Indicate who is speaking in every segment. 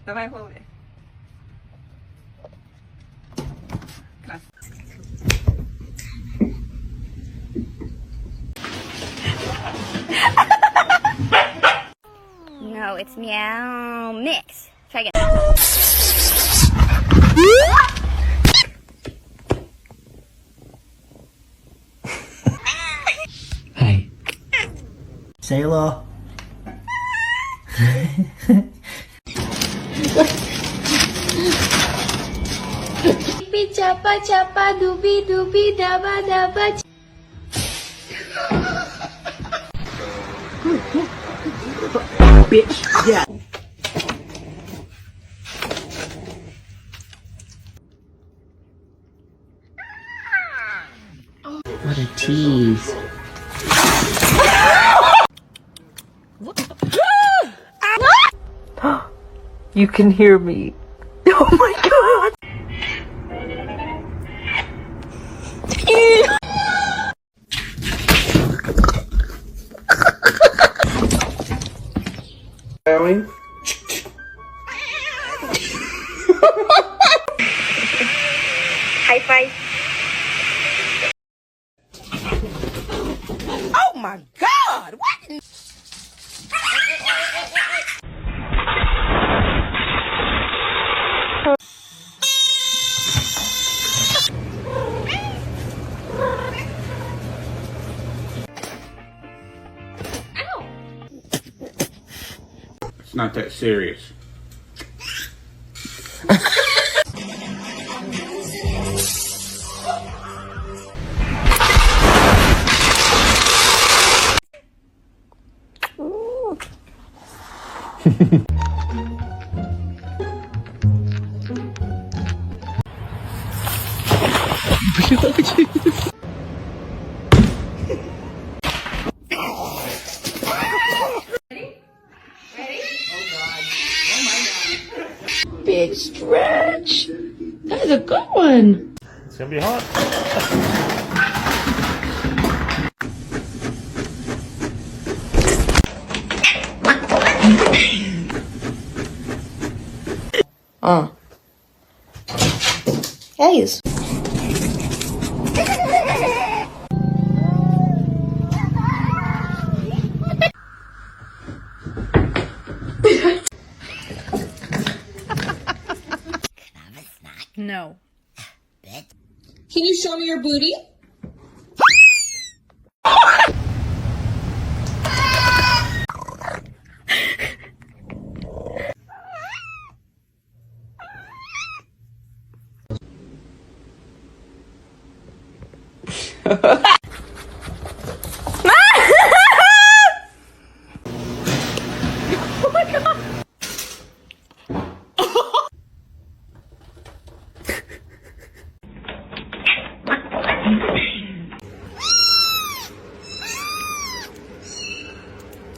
Speaker 1: Давай голови. Клас.
Speaker 2: No, it's meow mix. Try again.
Speaker 3: Hey. Say hello.
Speaker 4: Chapa chapa dubi dubi daba daba.
Speaker 3: Bitch, yeah. What a tease. You can hear me. Oh my god.
Speaker 5: Meowing.
Speaker 2: High five.
Speaker 1: Oh my God! What?
Speaker 5: It's not that serious.
Speaker 4: Big stretch. That is a good one.
Speaker 6: It's gonna be hot.
Speaker 4: Yes.
Speaker 1: No.
Speaker 4: Can you show me your booty?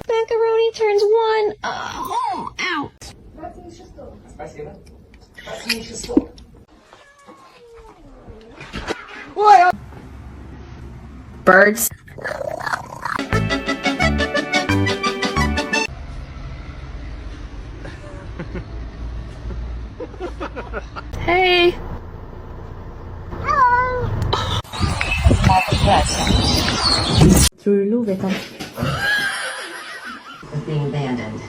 Speaker 4: Macaroni turns one out.
Speaker 1: Birds. Hey.
Speaker 4: Through Louis
Speaker 3: Being abandoned.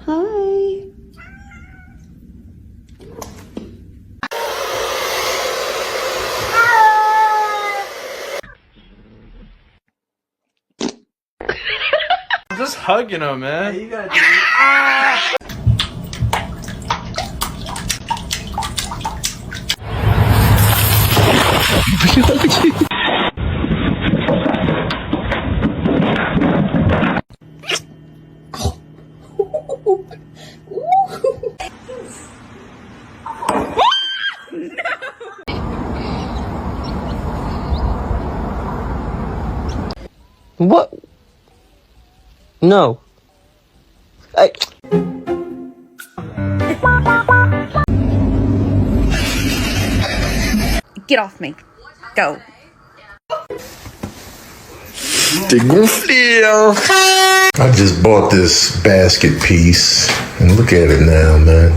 Speaker 4: Hi.
Speaker 6: I'm just hugging him, man.
Speaker 3: You gotta do What? No.
Speaker 1: Get off me.
Speaker 2: Go.
Speaker 7: T'es gonflé, hein? I just bought this basket piece, and look at it now, man.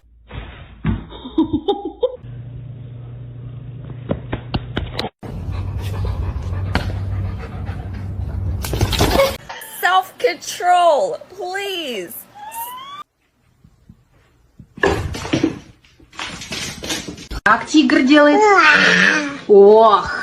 Speaker 2: Self-control, please.
Speaker 3: Как тигр делает? Ох.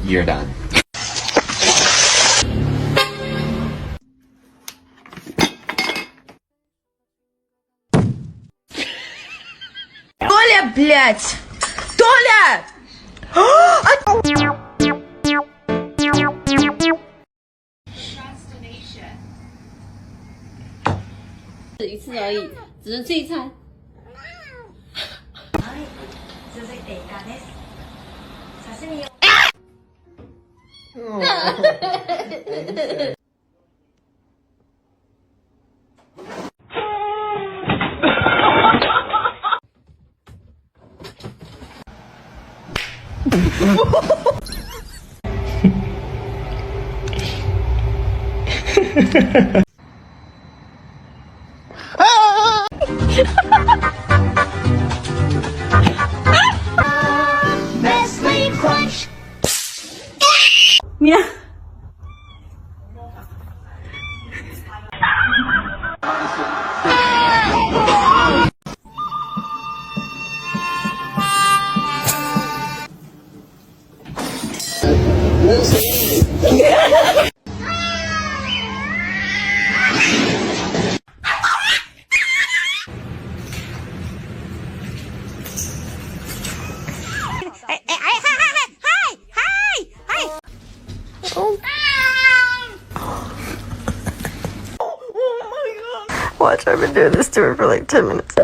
Speaker 8: You're done.
Speaker 1: Толя, блядь! Толя!
Speaker 4: 一次而已，只能吃一餐。
Speaker 3: Watch, I've been doing this to her for like 10 minutes.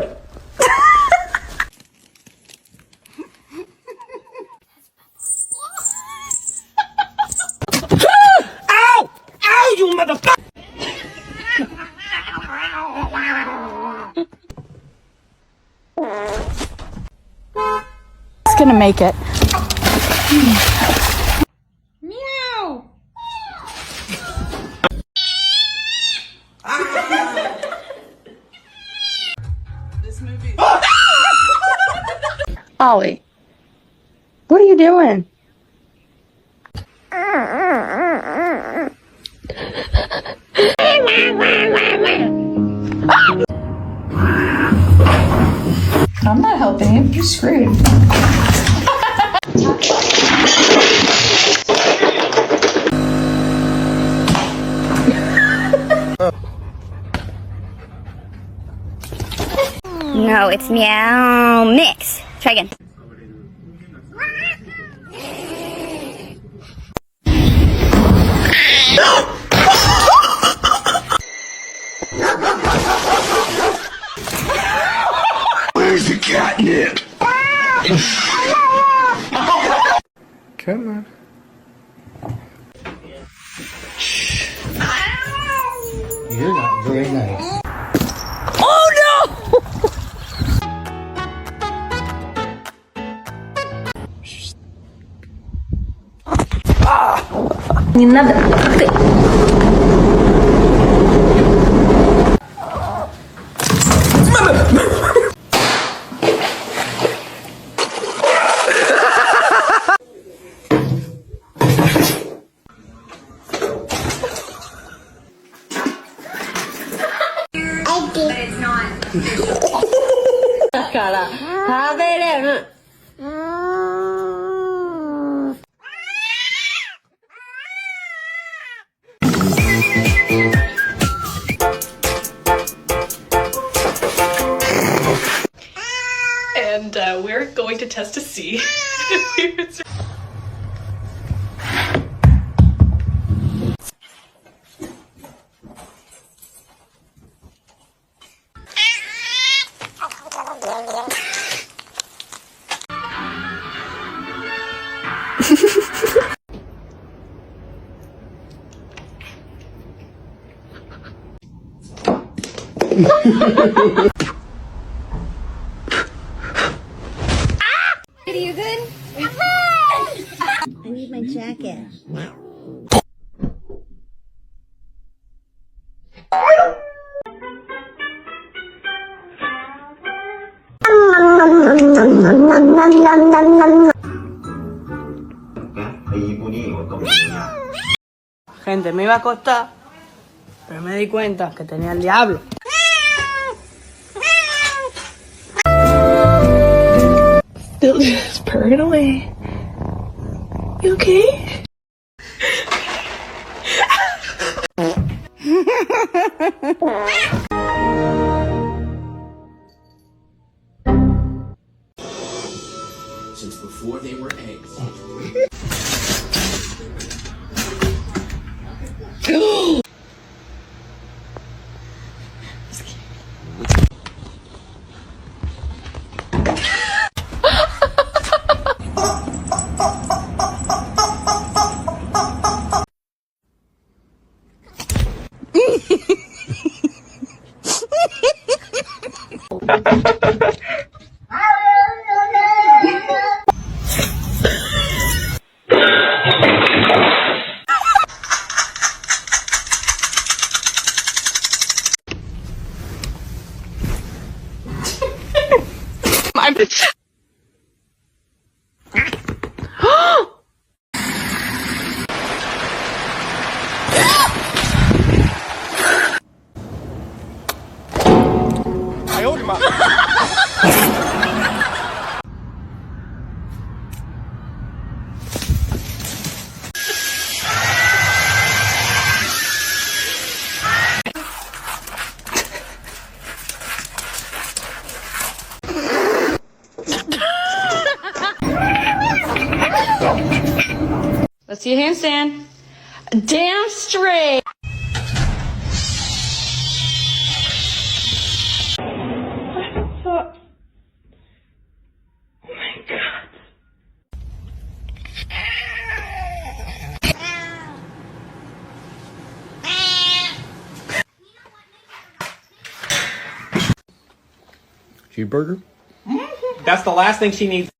Speaker 1: Ow! Ow, you motherfucker!
Speaker 9: It's gonna make it.
Speaker 4: Meow.
Speaker 3: Ollie, what are you doing?
Speaker 9: I'm not helping you. You're screwed.
Speaker 2: No, it's meow mix. Try again.
Speaker 7: Where's the catnip?
Speaker 6: Come on.
Speaker 8: You're not very nice.
Speaker 3: Не надо. Cara, tá beleza.
Speaker 10: And we're going to test to see if we would survive.
Speaker 2: Are you good? I need my jacket.
Speaker 3: Gente, me iba a acostar, pero me di cuenta que tenía el diablo.
Speaker 10: Still just purring away. You okay?
Speaker 8: Since before they were eggs.
Speaker 10: My bitch. Let's see a handstand. Damn straight. Oh my god.
Speaker 6: Cheeseburger?
Speaker 1: That's the last thing she needs.